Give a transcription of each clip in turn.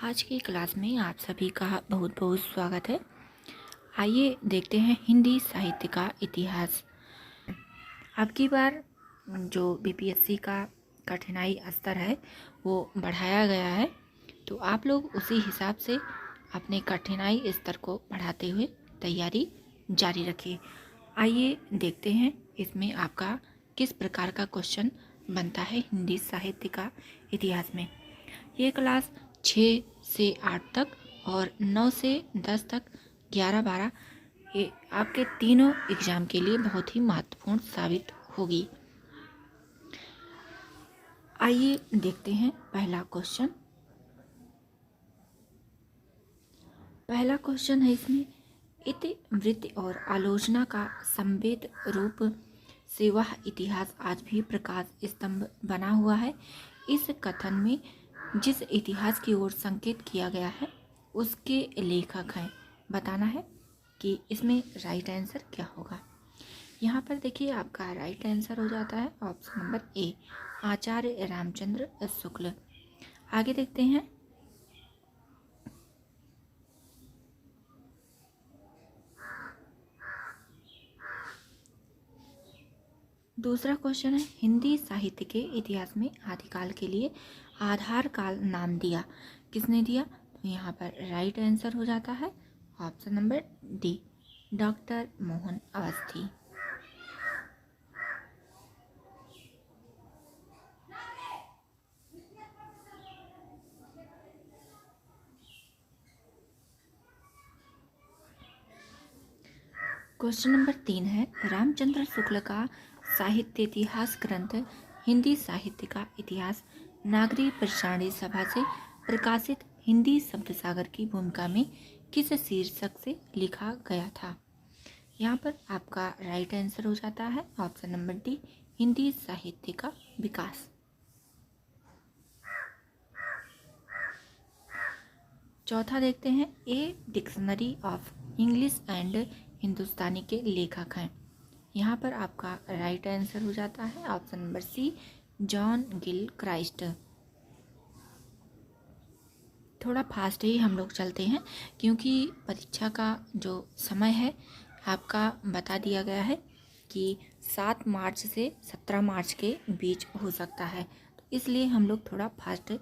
आज की क्लास में आप सभी का बहुत बहुत स्वागत है। आइए देखते हैं हिंदी साहित्य का इतिहास। अब की बार जो बीपीएससी का कठिनाई स्तर है वो बढ़ाया गया है, तो आप लोग उसी हिसाब से अपने कठिनाई स्तर को बढ़ाते हुए तैयारी जारी रखिए। आइए देखते हैं इसमें आपका किस प्रकार का क्वेश्चन बनता है हिंदी साहित्य का इतिहास में। ये क्लास 6 से 8 तक और 9 से 10 तक 11-12 ये आपके तीनों एग्जाम के लिए बहुत ही महत्वपूर्ण साबित होगी। आइए देखते हैं पहला क्वेश्चन। पहला क्वेश्चन है इसमें, इतिवृत्ति और आलोचना का संवेद रूप से वह इतिहास आज भी प्रकाश स्तंभ बना हुआ है। इस कथन में जिस इतिहास की ओर संकेत किया गया है उसके लेखक हैं। बताना है कि इसमें राइट आंसर क्या होगा। यहाँ पर देखिए आपका राइट आंसर हो जाता है ऑप्शन नंबर ए, आचार्य रामचंद्र शुक्ल। आगे देखते हैं। दूसरा क्वेश्चन है, हिंदी साहित्य के इतिहास में आदिकाल के लिए आधार काल नाम दिया, किसने दिया? तो यहाँ पर राइट आंसर हो जाता है option number D, doctor Mohan Awasthi. Question number 3 है, रामचंद्र शुक्ल का साहित्य इतिहास ग्रंथ हिंदी साहित्य का इतिहास नागरी प्रसारणी सभा से प्रकाशित हिंदी शब्द सागर की भूमिका में किस शीर्षक से लिखा गया था? यहाँ पर आपका राइट आंसर हो जाता है ऑप्शन नंबर डी, हिंदी साहित्य का विकास। चौथा देखते हैं, a dictionary of English and Hindustani के लेखक हैं। यहाँ पर आपका राइट आंसर हो जाता है option number C, John Gilchrist. थोड़ा फास्ट ही हम लोग चलते हैं क्योंकि परीक्षा का जो समय है आपका बता दिया गया है कि 7 मार्च से 17 मार्च के बीच हो सकता है, तो इसलिए हम लोग थोड़ा फास्ट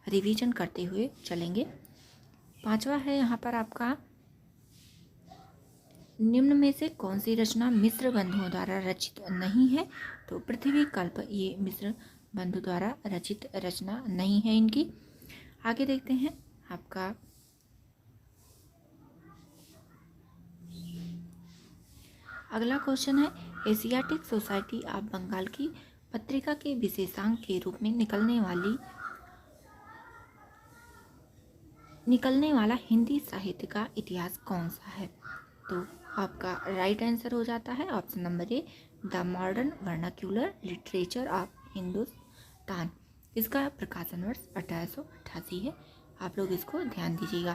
रिवीजन करते हुए चलेंगे। पांचवा है यहाँ पर आपका, निम्न में से कौन सी रचना मिस्र बंधुओं द्वारा रचित नहीं है? तो पृथ्वी कल्प ये मिस्र बंधु द्वारा रचित रचना नहीं है इनकी। आगे देखते हैं आपका अगला क्वेश्चन है, एशियाटिक सोसाइटी ऑफ बंगाल की पत्रिका के विशेषांक के रूप में निकलने वाला हिंदी साहित्य का इतिहास कौन सा है? तो आपका राइट आंसर हो जाता है option number A, the modern vernacular literature of Hindustan. इसका प्रकाशन वर्ष 1888 है। आप लोग इसको ध्यान दीजिएगा।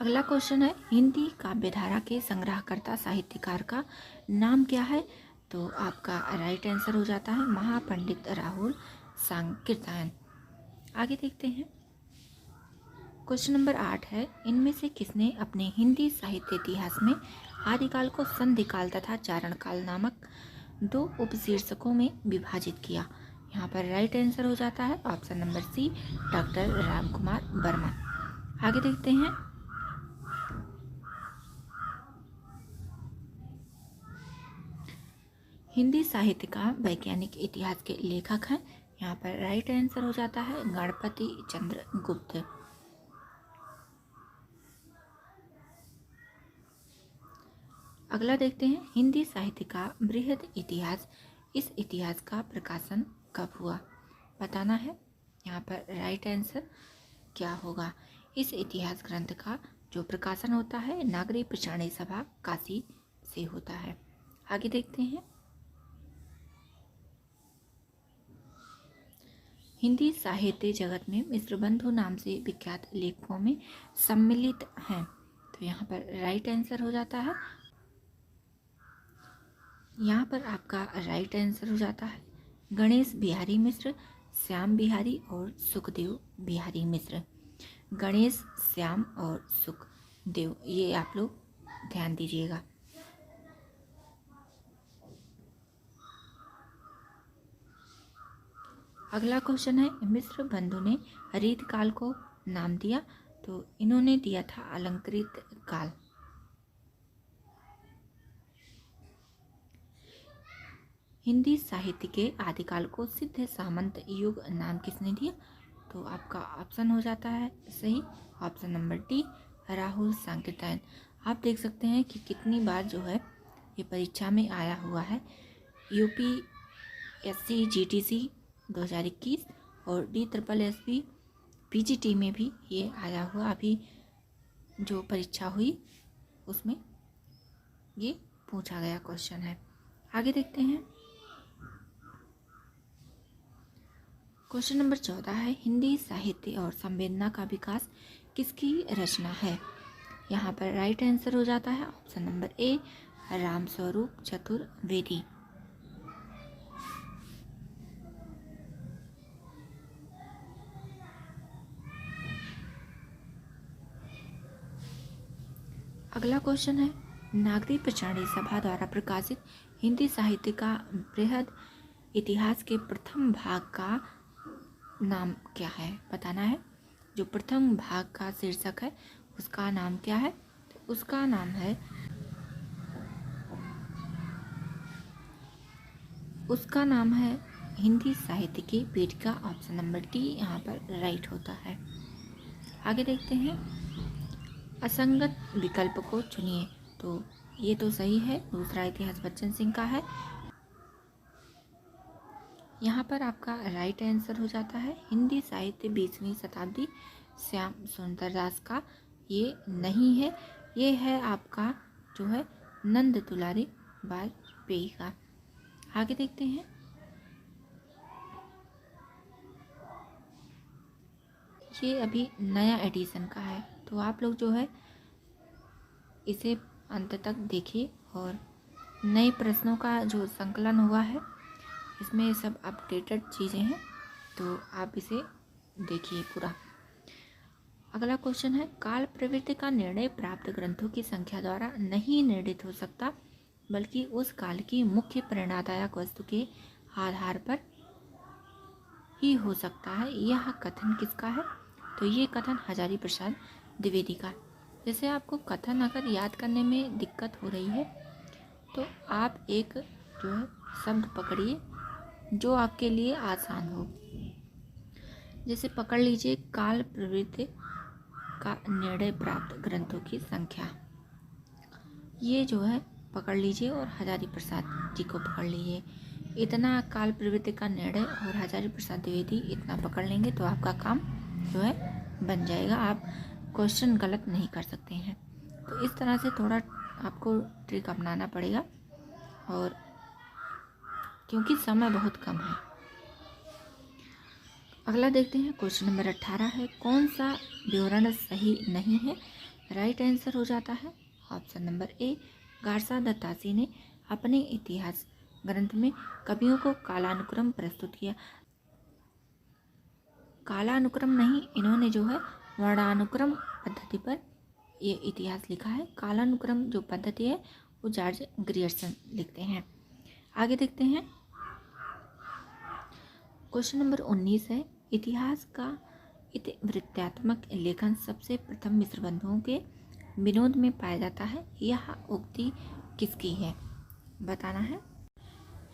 अगला क्वेश्चन है, हिंदी काव्यधारा के संग्रहकर्ता साहित्यकार का नाम क्या है? तो आपका राइट आंसर हो जाता है महापंडित राहुल सांकृत्यायन। आगे देखते हैं। क्वेश्चन नंबर 8 है, इनमें से किसने अपने हिंदी साहित्य इतिहास में आदिकाल को संधिकाल तथा चारणकाल नामक 2 उपशीर्षकों में विभाजित किया? यहाँ पर राइट आंसर हो जाता है option number C, doctor Ramkumar Verma. आगे देखते हैं। हिंदी साहित्य का वैज्ञानिक इतिहास के लेखक हैं। यहाँ पर राइट आंसर हो जाता है गणपति चंद्र गुप्त। अगला देखते हैं, हिंदी साहित्य का बृहद इतिहास, इस इतिहास का प्रकाशन कब हुआ? बताना है। यहाँ पर राइट आंसर क्या होगा? इस इतिहास ग्रंथ का जो प्रकाशन होता है नागरी प्रसारणी सभा काशी से होता है। आगे देखते हैं। हिंदी साहित्य जगत में मिश्र बंधु नाम से विख्यात लेखकों में सम्मिलित हैं, तो यहाँ पर राइट आंसर हो जाता है, यहाँ पर आपका राइट आंसर हो जाता है गणेश बिहारी मिश्र, श्याम बिहारी और सुखदेव बिहारी मिश्र। गणेश, श्याम और सुखदेव, ये आप लोग ध्यान दीजिएगा। अगला क्वेश्चन है, मिश्र बंधु ने हरित काल को नाम दिया, तो इन्होंने दिया था अलंकृत काल। हिंदी साहित्य के आदिकाल को सिद्ध सामंत युग नाम किसने दिया, तो आपका ऑप्शन हो जाता है सही, option number D, Rahul Sankrityayan. आप देख सकते हैं कि कितनी बार जो है ये परीक्षा में आया हुआ है। यूपीएससी जीटीसी 2021 और DSSB पीजीटी में भी ये आया हुआ, अभी जो परीक्षा हुई उसमें ये पूछा गया क्वेश्चन है। आगे देखते हैं, क्वेश्चन नंबर 14 है, हिंदी साहित्य और संवेदना का विकास किसकी रचना है। यहाँ पर राइट आंसर हो जाता है ऑप्शन नंबर ए, रामस्वरूप चतुर्वेदी। अगला क्वेश्चन है, नागरी प्रचारणी सभा द्वारा प्रकाशित हिंदी साहित्य का बृहद इतिहास के प्रथम भाग का नाम क्या है, बताना है। जो प्रथम भाग का शीर्षक है उसका नाम क्या है, तो उसका नाम है हिंदी साहित्य की पीठिका, ऑप्शन नंबर डी यहाँ पर राइट होता है। आगे देखते हैं, असंगत विकल्प को चुनिए, तो ये तो सही है, दूसरा इतिहास बच्चन सिंह का है। यहाँ पर आपका राइट आंसर हो जाता है हिंदी साहित्य 20वीं शताब्दी श्याम सुंदर दास का, ये नहीं है, ये है आपका जो है नंद दुलारी वाजपेयी का। आगे देखते हैं, ये अभी नया एडिशन का है, तो आप लोग जो है इसे अंत तक देखिए, और नए प्रश्नों का जो संकलन हुआ है इसमें सब अपडेटेड चीज़ें हैं, तो आप इसे देखिए पूरा। अगला क्वेश्चन है, काल प्रवृत्ति का निर्णय प्राप्त ग्रंथों की संख्या द्वारा नहीं निर्णित हो सकता, बल्कि उस काल की मुख्य प्रेरणादायक वस्तु के आधार पर ही हो सकता है। यह कथन किसका है, तो ये कथन हजारी प्रसाद द्विवेदी का। जैसे आपको कथन अगर याद करने में दिक्कत हो रही है, तो आप एक जो है शब्द पकड़िए जो आपके लिए आसान हो। जैसे पकड़ लीजिए, काल प्रवृत्ति का निर्णय प्राप्त ग्रंथों की संख्या, ये जो है पकड़ लीजिए, और हजारी प्रसाद जी को पकड़ लीजिए। इतना काल प्रवृत्ति का निर्णय और हजारी प्रसाद द्विवेदी इतना पकड़ लेंगे तो आपका काम जो है बन जाएगा, आप क्वेश्चन गलत नहीं कर सकते हैं। तो इस तरह से थोड़ा आपको ट्रिक अपनाना पड़ेगा, और क्योंकि समय बहुत कम है। अगला देखते हैं, क्वेश्चन नंबर 18 है, कौन सा विवरण सही नहीं है। राइट आंसर हो जाता है ऑप्शन नंबर ए, गारसा दत्तासी ने अपने इतिहास ग्रंथ में कवियों को कालानुक्रम प्रस्तुत किया। कालानुक्रम नहीं, इन्होंने जो है वर्णानुक्रम पद्धति पर ये इतिहास लिखा है। कालानुक्रम जो पद्धति है वो जॉर्ज ग्रियर्सन लिखते हैं। आगे देखते हैं, क्वेश्चन नंबर 19 है, इतिहास का इतिवृत्तात्मक लेखन सबसे प्रथम मिश्र बंधुओं के विनोद में पाया जाता है। यह उक्ति किसकी है, बताना है।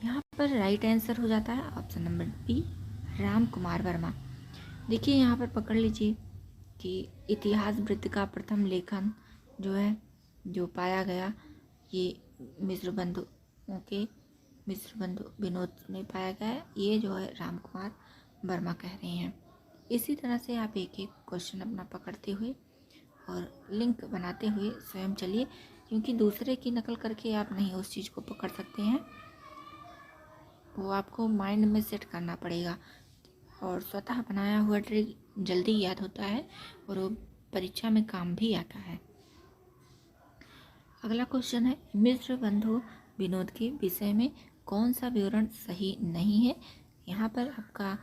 यहाँ पर राइट आंसर हो जाता है option number B, Ram Kumar Verma. देखिए यहाँ पर पकड़ लीजिए कि इतिहास वृत्त का प्रथम लेखन जो है जो पाया गया, ये मिश्र बंधु विनोद में पाया गया है, ये जो है राम कुमार वर्मा कह रहे हैं। इसी तरह से आप एक एक क्वेश्चन अपना पकड़ते हुए और लिंक बनाते हुए स्वयं चलिए, क्योंकि दूसरे की नकल करके आप नहीं उस चीज़ को पकड़ सकते हैं, वो आपको माइंड में सेट करना पड़ेगा, और स्वतः बनाया हुआ ट्रिक जल्दी याद होता है और वो परीक्षा में काम भी आता है। अगला क्वेश्चन है, मिश्र बंधु विनोद के विषय में कौन सा विवरण सही नहीं है। यहाँ पर आपका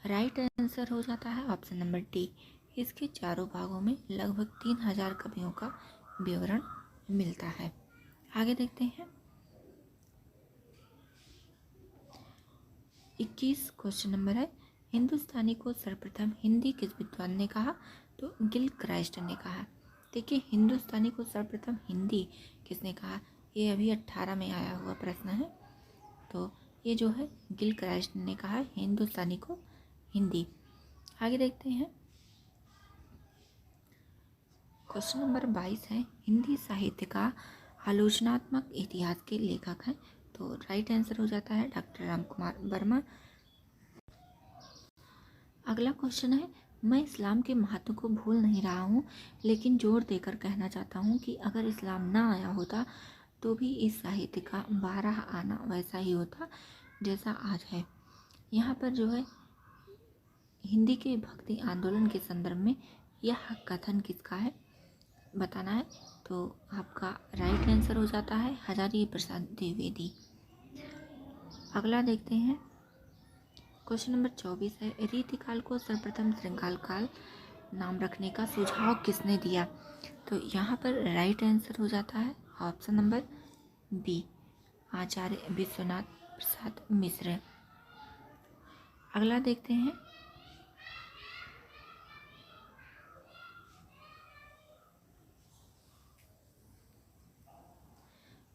राइट आंसर हो जाता है ऑप्शन नंबर डी। इसके चारों भागों में लगभग 3000 कवियों का विवरण मिलता है। आगे देखते हैं 21 क्वेश्चन नंबर है, हिंदुस्तानी को सर्वप्रथम हिंदी किस विद्वान ने कहा? तो गिलक्राइस्ट ने कहा। देखिए हिंदुस्तानी को सर्वप्रथम हिंदी किसने कहा, ये अभी 18 में आया हुआ प्रश्न है। तो ये जो है गिलक्राइस्ट ने कहा है हिंदुस्तानी को हिंदी। आगे देखते हैं क्वेश्चन नंबर 22 है, हिंदी साहित्य का आलोचनात्मक इतिहास के लेखक हैं? तो राइट आंसर हो जाता है डॉक्टर राम कुमार वर्मा। अगला क्वेश्चन है, मैं इस्लाम के महत्व को भूल नहीं रहा हूँ, लेकिन जोर देकर कहना चाहता हूँ कि अगर इस्लाम ना आया होता तो भी इस साहित्य का 12 आना वैसा ही होता जैसा आज है। यहाँ पर जो है हिंदी के भक्ति आंदोलन के संदर्भ में यह कथन किसका है बताना है। तो आपका राइट आंसर हो जाता है हजारी प्रसाद द्विवेदी। अगला देखते हैं क्वेश्चन नंबर 24 है, रीतिकाल को सर्वप्रथम श्रृंगाल काल नाम रखने का सुझाव किसने दिया? तो यहाँ पर राइट आंसर हो जाता है ऑप्शन नंबर बी, आचार्य विश्वनाथ प्रसाद मिश्र। अगला देखते हैं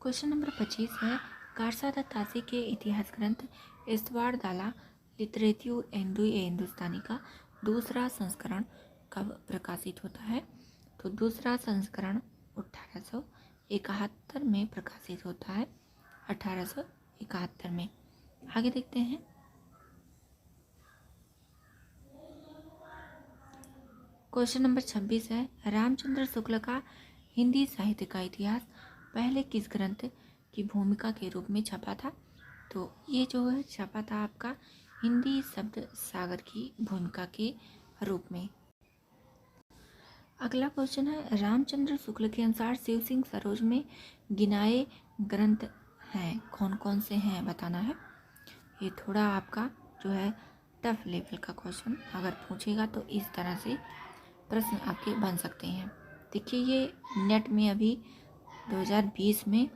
क्वेश्चन नंबर 25 है, कारसा दत्तासी के इतिहास ग्रंथ इस्तवारदाला लिटरेच्यूर हिंदुस्तानी का दूसरा संस्करण कब प्रकाशित होता है? तो दूसरा संस्करण 1871 में प्रकाशित होता है, 1871 में। आगे देखते हैं क्वेश्चन नंबर 26 है, रामचंद्र शुक्ल का हिंदी साहित्य का इतिहास पहले किस ग्रंथ की भूमिका के रूप में छपा था? तो ये जो है छपा था आपका हिंदी शब्द सागर की भूमिका के रूप में। अगला क्वेश्चन है, रामचंद्र शुक्ल के अनुसार शिव सिंह सरोज में गिनाए ग्रंथ हैं, कौन कौन से हैं बताना है। ये थोड़ा आपका जो है टफ लेवल का क्वेश्चन अगर पूछेगा तो इस तरह से प्रश्न आपके बन सकते हैं। देखिए ये नेट में अभी 2020 में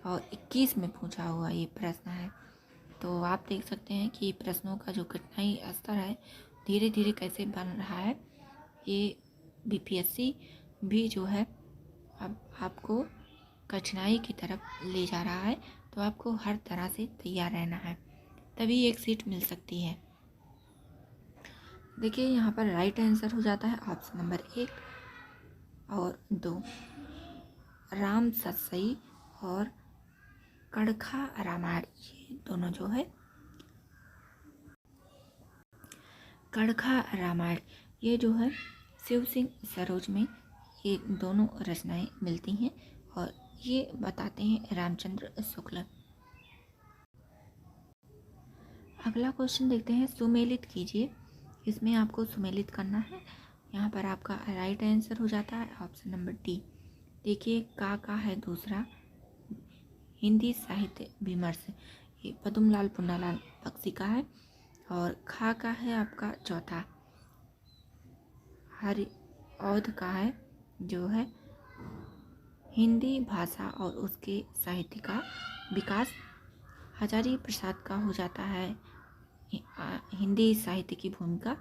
और 21 में पूछा हुआ ये प्रश्न है। तो आप देख सकते हैं कि प्रश्नों का जो कठिनाई स्तर है धीरे धीरे कैसे बन रहा है। ये बीपीएससी भी जो है अब आपको कठिनाई की तरफ ले जा रहा है, तो आपको हर तरह से तैयार रहना है, तभी एक सीट मिल सकती है। देखिए यहाँ पर राइट आंसर हो जाता है ऑप्शन नंबर 1 और 2, राम सतसई और कड़खा रामायण, ये दोनों जो है कड़खा रामायण ये जो है शिव सिंह सरोज में ये दोनों रचनाएं मिलती हैं और ये बताते हैं रामचंद्र शुक्ल। अगला क्वेश्चन देखते हैं, सुमेलित कीजिए। इसमें आपको सुमेलित करना है। यहाँ पर आपका राइट आंसर हो जाता है ऑप्शन नंबर डी। देखिए का है दूसरा हिंदी साहित्य विमर्श, ये पद्मलाल पुन्नालाल बख्शी का है, और खा का है आपका चौथा हरि औध का है जो है हिंदी भाषा और उसके साहित्य का विकास। हजारी प्रसाद का हो जाता है हिंदी साहित्य की भूमिका,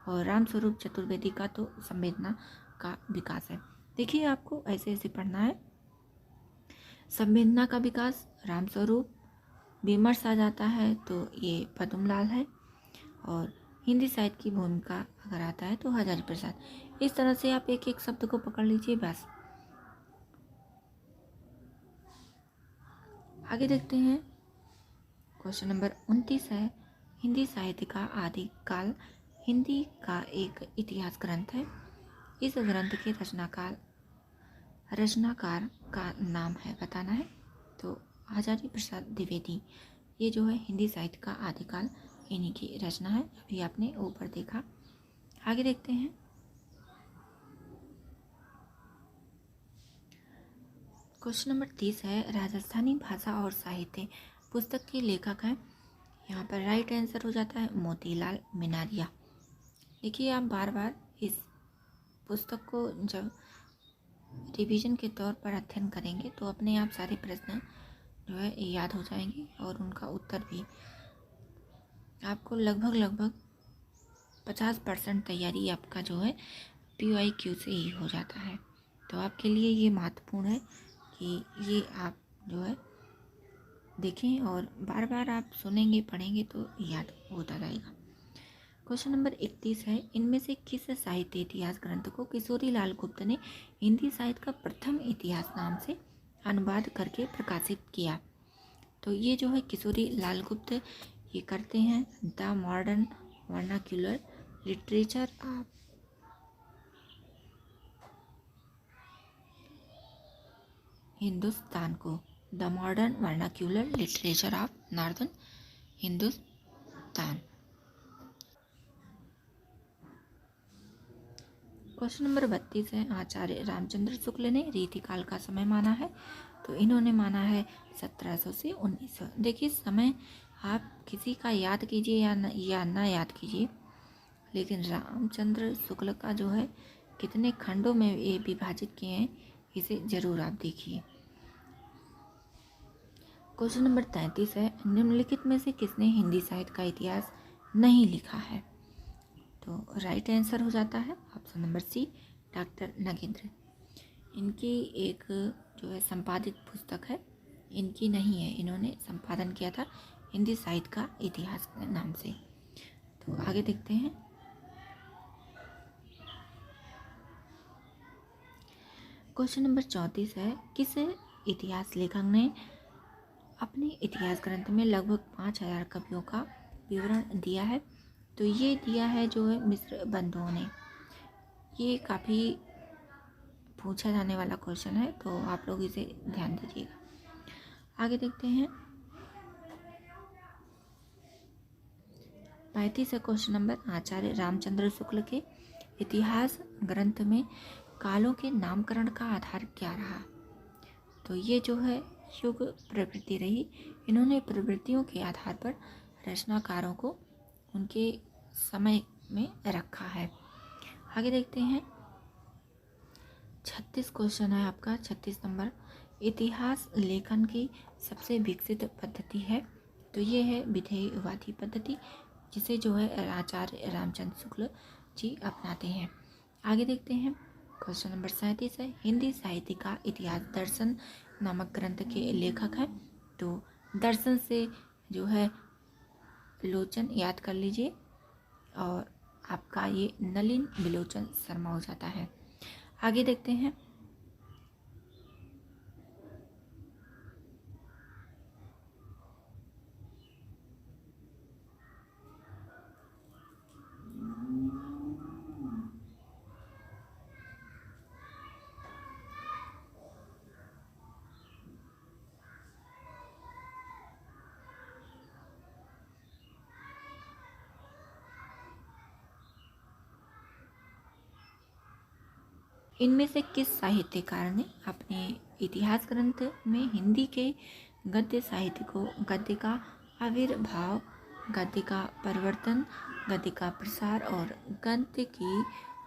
और रामस्वरूप चतुर्वेदी का तो संवेदना का विकास है। देखिए आपको ऐसे ऐसे पढ़ना है, संवेदना का विकास रामस्वरूप, विमर्श आ जाता है तो ये पद्मलाल है, और हिंदी साहित्य की भूमिका अगर आता है तो हजारी प्रसाद। इस तरह से आप एक एक शब्द को पकड़ लीजिए बस। आगे देखते हैं क्वेश्चन नंबर 29 है, हिंदी साहित्य का आदिकाल हिंदी का एक इतिहास ग्रंथ है, इस ग्रंथ के रचनाकार का नाम है बताना है। तो हजारी प्रसाद द्विवेदी, ये जो है हिंदी साहित्य का आदिकाल इन्हीं की रचना है, अभी आपने ऊपर देखा। आगे देखते हैं क्वेश्चन नंबर 30 है, राजस्थानी भाषा और साहित्य पुस्तक के लेखक हैं, यहाँ पर राइट आंसर हो जाता है मोतीलाल मिनारिया। देखिए, आप बार बार इस पुस्तक को जब रिवीजन के तौर पर अध्ययन करेंगे तो अपने आप सारे प्रश्न जो है याद हो जाएंगे और उनका उत्तर भी आपको लगभग 50% तैयारी आपका जो है PYQ से ही हो जाता है। तो आपके लिए ये महत्वपूर्ण है कि ये आप जो है देखें और बार बार आप सुनेंगे पढ़ेंगे तो याद होता रहेगा। क्वेश्चन नंबर 31 है, इनमें से किस साहित्य इतिहास ग्रंथ को किशोरी लाल गुप्त ने हिंदी साहित्य का प्रथम इतिहास नाम से अनुवाद करके प्रकाशित किया? तो ये जो है किशोरी लाल गुप्त ये करते हैं the modern vernacular literature of Hindustan को, the modern vernacular literature of northern Hindustan. Question number 32 है, आचार्य रामचंद्र शुक्ल ने रीतिकाल का समय माना है? तो इन्होंने माना है 1700 से 1900। देखिए, समय आप किसी का याद कीजिए या ना याद कीजिए, लेकिन रामचंद्र शुक्ल का जो है कितने खंडों में ये विभाजित किए हैं इसे जरूर आप देखिए। क्वेश्चन नंबर 33 है, निम्नलिखित में से किसने हिंदी साहित्य का इतिहास नहीं लिखा है? तो राइट आंसर हो जाता है option number C, doctor Nagendra. इनकी एक जो है संपादित पुस्तक है, इनकी नहीं है, इन्होंने संपादन किया था हिंदी साहित्य का इतिहास नाम से। तो आगे देखते हैं। क्वेश्चन नंबर 34 है, किस इतिहास लेखक ने अपने इतिहास ग्रंथ में लगभग 5000 कवियों का विवरण दिया है? तो ये दिया है जो है मिस्र बंधुओं ने। ये काफ़ी पूछा जाने वाला क्वेश्चन है, तो आप लोग इसे ध्यान दीजिएगा। आगे देखते हैं। 35 क्वेश्चन नंबर, आचार्य रामचंद्र शुक्ल के इतिहास ग्रंथ में कालों के नामकरण का आधार क्या रहा? तो ये जो है युग प्रवृत्ति रही। इन्होंने प्रवृत्तियों के आधार पर रचनाकारों को उनके समय में रखा है। आगे देखते हैं। 36 क्वेश्चन है आपका, 36 नंबर, इतिहास लेखन की सबसे विकसित पद्धति है? तो ये है विधेयवादी पद्धति, जिसे जो है आचार्य रामचंद्र शुक्ल जी अपनाते हैं। आगे देखते हैं। क्वेश्चन नंबर 37 है, हिंदी साहित्य का इतिहास दर्शन नामक ग्रंथ के लेखक हैं? तो दर्शन से जो है लोचन याद कर लीजिए और आपका ये नलिन बिलोचन शर्मा हो जाता है। आगे देखते हैं। इनमें से किस साहित्यकार ने अपने इतिहास ग्रंथ में हिंदी के गद्य साहित्य को गद्य का आविर्भाव, गद्य का परिवर्तन, गद्य का प्रसार और गद्य की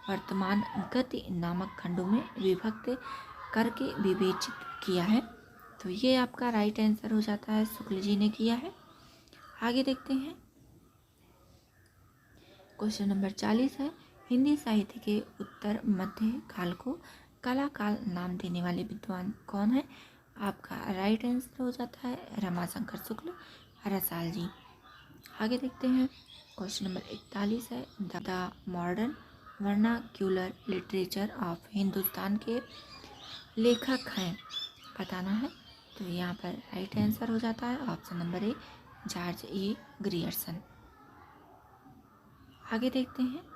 वर्तमान गति नामक खंडों में विभक्त करके विवेचित किया है? तो ये आपका राइट आंसर हो जाता है, शुक्ल जी ने किया है। आगे देखते हैं। क्वेश्चन नंबर 40 है, हिंदी साहित्य के उत्तर मध्य काल को कला काल नाम देने वाले विद्वान कौन है? आपका राइट आंसर हो जाता है रमाशंकर शुक्ल रसाल जी। आगे देखते हैं। क्वेश्चन नंबर 41 है, the modern vernacular literature of Hindustan के लेखक हैं, बताना है। तो यहाँ पर राइट आंसर हो जाता है option number A, George A Grierson. आगे देखते हैं।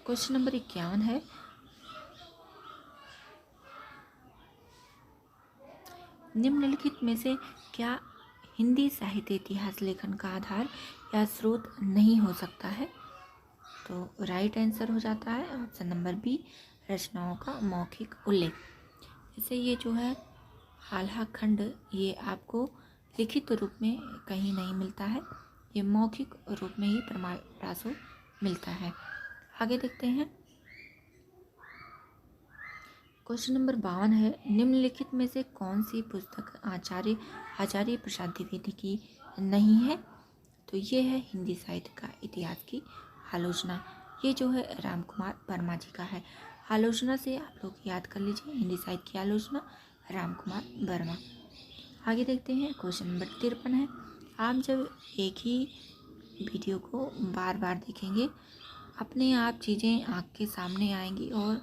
क्वेश्चन नंबर 51 है, निम्नलिखित में से क्या हिंदी साहित्य इतिहास लेखन का आधार या स्रोत नहीं हो सकता है? तो राइट आंसर हो जाता है ऑप्शन नंबर बी, रचनाओं का मौखिक उल्लेख। जैसे ये जो है आल्हा खंड, ये आपको लिखित रूप में कहीं नहीं मिलता है, ये मौखिक रूप में ही प्रमाण प्रासो मिलता है। आगे देखते हैं। क्वेश्चन नंबर 52 है, निम्नलिखित में से कौन सी पुस्तक आचार्य प्रसाद द्विवेदी की नहीं है? तो ये है हिंदी साहित्य का इतिहास की आलोचना। ये जो है रामकुमार वर्मा जी का है। आलोचना से आप लोग याद कर लीजिए, हिंदी साहित्य की आलोचना रामकुमार वर्मा। आगे देखते हैं। क्वेश्चन नंबर 53 है, आप जब एक ही वीडियो को बार बार देखेंगे, अपने आप चीज़ें आँख के सामने आएंगी और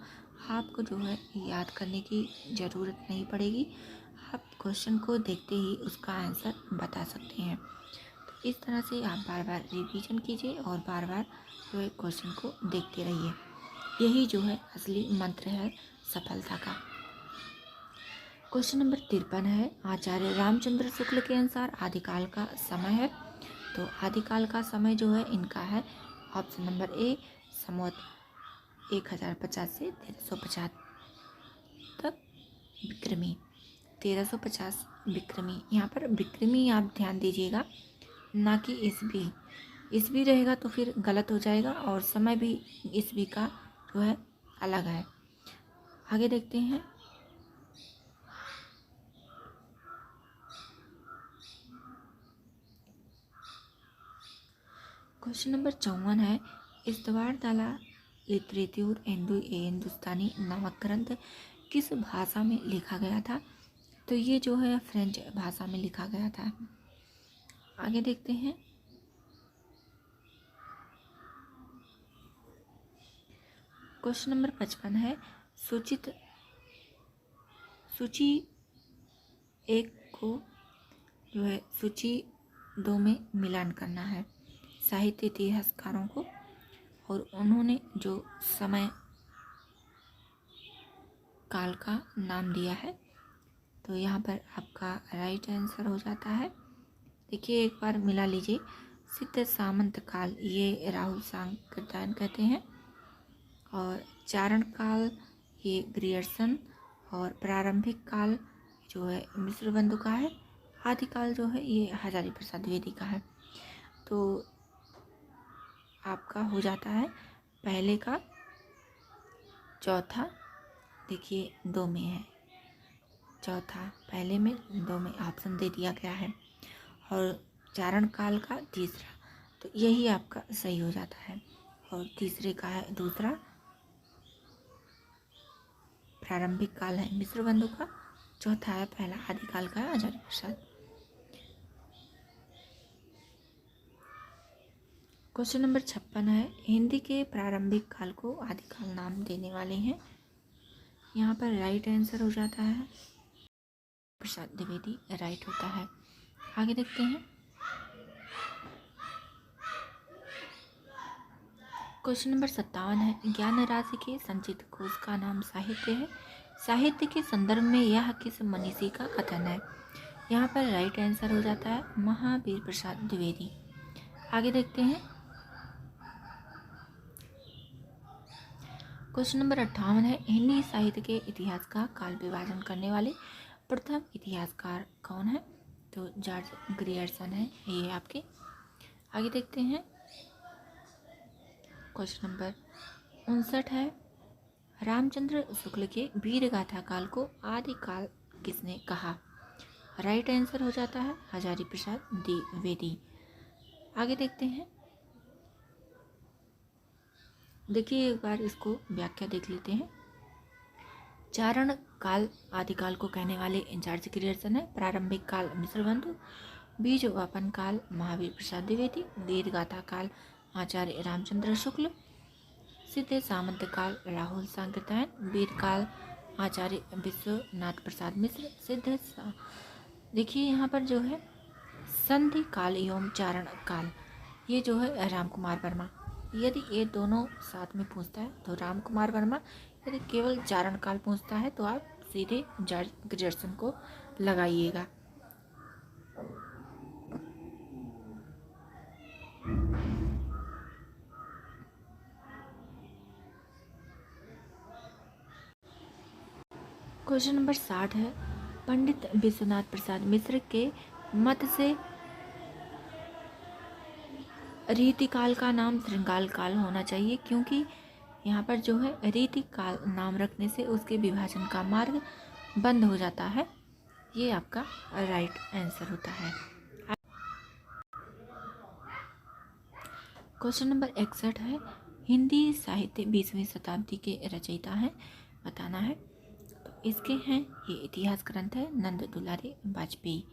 आपको जो है याद करने की ज़रूरत नहीं पड़ेगी। आप क्वेश्चन को देखते ही उसका आंसर बता सकते हैं। तो इस तरह से आप बार बार रिवीजन कीजिए और बार बार जो है क्वेश्चन को देखते रहिए। यही जो है असली मंत्र है सफलता का। क्वेश्चन नंबर 53 है, आचार्य रामचंद्र शुक्ल के अनुसार आदिकाल का समय है? तो आदिकाल का समय जो है इनका है ऑप्शन नंबर ए, संवत 1050 से 1350 तक विक्रमी। 1350 विक्रमी, यहाँ पर विक्रमी आप ध्यान दीजिएगा, ना कि ईस्वी। ईस्वी रहेगा तो फिर गलत हो जाएगा और समय भी ईस्वी का जो है अलग है। आगे देखते हैं। क्वेश्चन नंबर 54 है, इस्तवारदाला लिटरेच्योर हिंदुस्तानी नामक ग्रंथ किस भाषा में लिखा गया था? तो ये जो है फ्रेंच भाषा में लिखा गया था। आगे देखते हैं। क्वेश्चन नंबर 55 है, सूची 1 को जो है सूची 2 में मिलान करना है साहित्य इतिहासकारों को, और उन्होंने जो समय काल का नाम दिया है, तो यहाँ पर आपका राइट आंसर हो जाता है। देखिए एक बार मिला लीजिए। सिद्ध सामंत काल ये राहुल सांकृत्यायन कहते हैं, और चारण काल ये ग्रियर्सन, और प्रारंभिक काल जो है मिश्र बंधु का है, आदिकाल जो है ये हजारी प्रसाद द्विवेदी का है। तो आपका हो जाता है पहले का चौथा, देखिए 2 में है, चौथा पहले में 2 में ऑप्शन दे दिया गया है, और चारण काल का तीसरा, तो यही आपका सही हो जाता है। और तीसरे का है दूसरा, प्रारंभिक काल है मिश्र बंधु का, चौथा है पहला आदिकाल का है आचार्य प्रसाद। क्वेश्चन नंबर 56 है, हिंदी के प्रारंभिक काल को आदिकाल नाम देने वाले हैं? यहाँ पर राइट आंसर हो जाता है प्रसाद द्विवेदी, राइट होता है। आगे देखते हैं। क्वेश्चन नंबर 57 है, ज्ञान राशि के संचित कोश का नाम साहित्य है? साहित्य के संदर्भ में यह किस मनीषी का कथन है? यहाँ पर राइट आंसर हो जाता है महावीर प्रसाद द्विवेदी। आगे देखते हैं। क्वेश्चन नंबर 58 है, हिंदी साहित्य के इतिहास का काल विभाजन करने वाले प्रथम इतिहासकार कौन है? तो जॉर्ज ग्रियर्सन है ये आपके। आगे देखते हैं। क्वेश्चन नंबर 59 है, रामचंद्र शुक्ल के वीर गाथा काल को आदिकाल किसने कहा? राइट आंसर हो जाता है हजारी प्रसाद द्विवेदी। आगे देखते हैं। देखिए एक बार इसको व्याख्या देख लेते हैं। चारण काल आदिकाल को कहने वाले जॉर्ज ग्रियर्सन है, प्रारंभिक काल मिश्र बंधु, बीज वपन काल महावीर प्रसाद द्विवेदी, वीर गाथा काल आचार्य रामचंद्र शुक्ल, सिद्ध सामंत काल राहुल सांकृत्यायन, वीर काल आचार्य विश्वनाथ प्रसाद मिश्र, देखिए यहाँ पर जो है संधि काल एवं चारण काल ये जो है रामकुमार वर्मा। यदि ये दोनों साथ में पूछता है तो रामकुमार वर्मा, यदि केवल चारण काल पूछता है तो आप सीधे जॉर्ज ग्रियर्सन को लगाइएगा। क्वेश्चन नंबर 60 है, पंडित विश्वनाथ प्रसाद मिश्र के मत से रीतिकाल का नाम श्रृंगार काल होना चाहिए, क्योंकि यहाँ पर जो है रीतिकाल नाम रखने से उसके विभाजन का मार्ग बंद हो जाता है। ये आपका राइट आंसर होता है। क्वेश्चन नंबर 61 है, हिंदी साहित्य 20वीं शताब्दी के रचयिता हैं, बताना है। तो इसके हैं, ये इतिहास ग्रंथ है, नंद दुलारी वाजपेयी।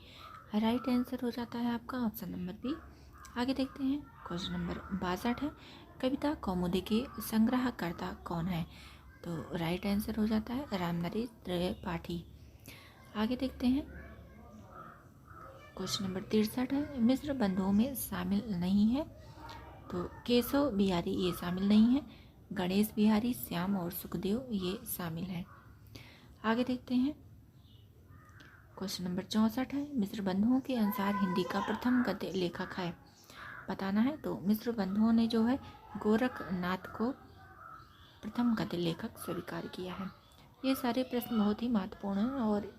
राइट आंसर हो जाता है आपका ऑप्शन नंबर बी। आगे देखते हैं, क्वेश्चन नंबर 62 है, कविता कौमुदी के संग्रहकर्ता कौन है? तो राइट आंसर हो जाता है रामनरेश त्रिपाठी। आगे देखते हैं, क्वेश्चन नंबर 63 है, मिश्र बंधुओं में शामिल नहीं है। तो केशव बिहारी ये शामिल नहीं है, गणेश बिहारी, श्याम और सुखदेव ये शामिल है। आगे देखते हैं, क्वेश्चन नंबर 64 है, मिश्र बंधुओं के अनुसार हिंदी का प्रथम गद्य लेखक है, बताना है। तो मिश्र बंधुओं ने जो है गोरखनाथ को प्रथम गद्य लेखक स्वीकार किया है। ये सारे प्रश्न बहुत ही महत्वपूर्ण हैं और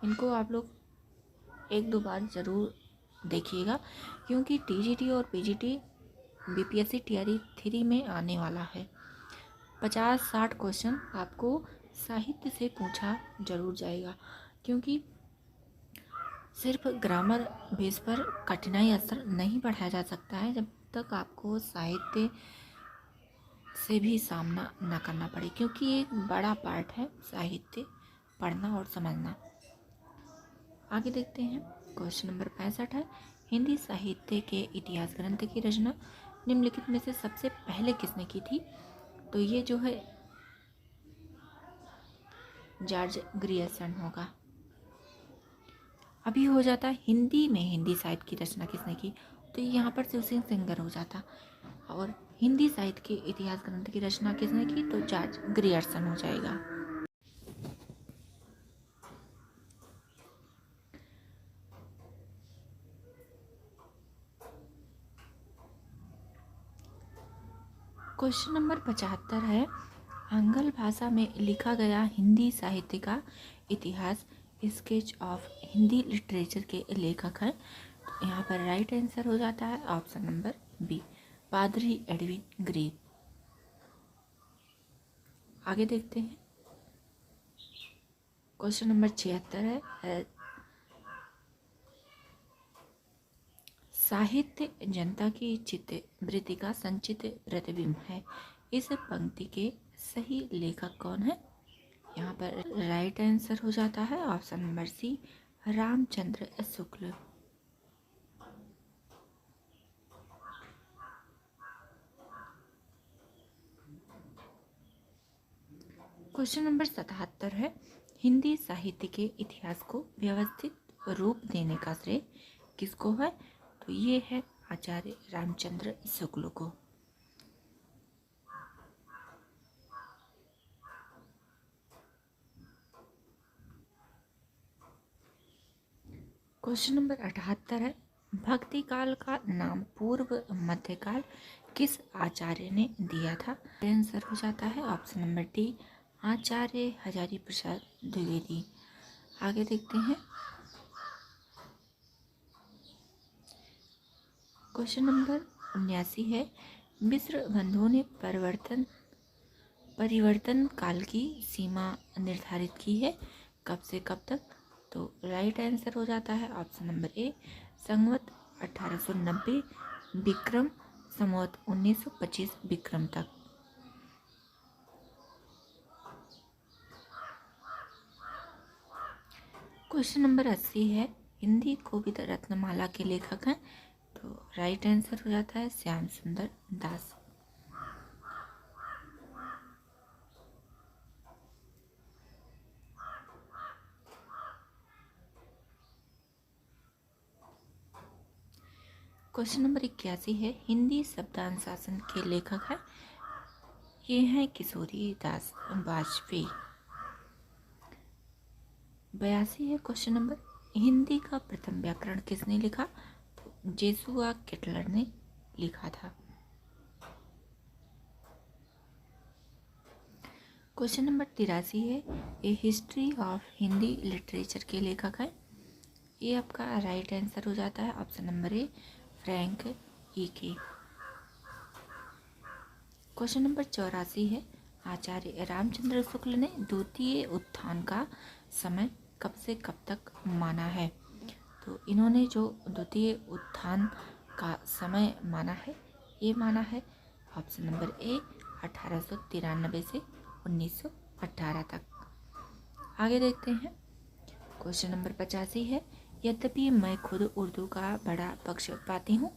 इनको आप लोग एक दो बार ज़रूर देखिएगा, क्योंकि टीजीटी और पीजीटी बीपीएससी टीआरई 3 में आने वाला है। 50-60 क्वेश्चन आपको साहित्य से पूछा जरूर जाएगा, क्योंकि सिर्फ ग्रामर बेस पर कठिनाई असर नहीं बढ़ाया जा सकता है जब तक आपको साहित्य से भी सामना ना करना पड़े, क्योंकि ये एक बड़ा पार्ट है साहित्य पढ़ना और समझना। आगे देखते हैं, क्वेश्चन नंबर 65 है, हिंदी साहित्य के इतिहास ग्रंथ की रचना निम्नलिखित में से सबसे पहले किसने की थी? तो ये जो है जॉर्ज ग्रियर्सन होगा। अभी हो जाता है हिंदी में हिंदी साहित्य की रचना किसने की? तो यहाँ पर शिवसिंह सेंगर हो जाता, और हिंदी साहित्य के इतिहास ग्रंथ की रचना किसने की? तो जॉर्ज ग्रियर्सन हो जाएगा। क्वेश्चन नंबर 75 है, आंग्ल भाषा में लिखा गया हिंदी साहित्य का इतिहास स्केच ऑफ हिंदी लिटरेचर के लेखक हैं। तो यहाँ पर राइट आंसर हो जाता है ऑप्शन नंबर बी, पादरी एडविन ग्रे। आगे देखते हैं, क्वेश्चन नंबर 76 है, साहित्य जनता की चित्त वृत्ति का संचित प्रतिबिंब है, इस पंक्ति के सही लेखक कौन है? यहाँ पर राइट आंसर हो जाता है ऑप्शन नंबर सी, रामचंद्र शुक्ल। क्वेश्चन नंबर 77 है, हिंदी साहित्य के इतिहास को व्यवस्थित रूप देने का श्रेय किसको है? तो ये है आचार्य रामचंद्र शुक्ल को। क्वेश्चन नंबर 78 है, भक्ति काल का नाम पूर्व मध्यकाल किस आचार्य ने दिया था? आंसर हो जाता है ऑप्शन नंबर डी, आचार्य हजारी प्रसाद द्विवेदी। आगे देखते हैं, क्वेश्चन नंबर 79 है, मिश्र बंधुओं ने परिवर्तन काल की सीमा निर्धारित की है, कब से कब तक? तो राइट आंसर हो जाता है ऑप्शन नंबर ए, संवत 1890 विक्रम संवत 1925 विक्रम तक। क्वेश्चन नंबर 80 है, हिंदी कोविद रत्नमाला के लेखक हैं? तो राइट आंसर हो जाता है श्याम सुंदर दास। क्वेश्चन नंबर 81 है, हिंदी शब्दानुशासन के लेखक हैं? ये हैं किशोरी दास वाजपेयी। 82 है क्वेश्चन नंबर, हिंदी का प्रथम व्याकरण किसने लिखा? तो जेसुआ केटलर ने लिखा था। क्वेश्चन नंबर 83 है, ए हिस्ट्री ऑफ हिंदी लिटरेचर के लेखक हैं। ये आपका राइट आंसर हो जाता है option number A, Frank E Keay. Question number 84 है, आचार्य रामचंद्र शुक्ल ने द्वितीय उत्थान का समय कब से कब तक माना है। तो इन्होंने जो द्वितीय उत्थान का समय माना है, ये माना है ऑप्शन नंबर ए, 1893 से 1918 तक। आगे देखते हैं। क्वेश्चन नंबर 85 है, यद्यपि मैं खुद उर्दू का बड़ा पक्षपाती हूँ,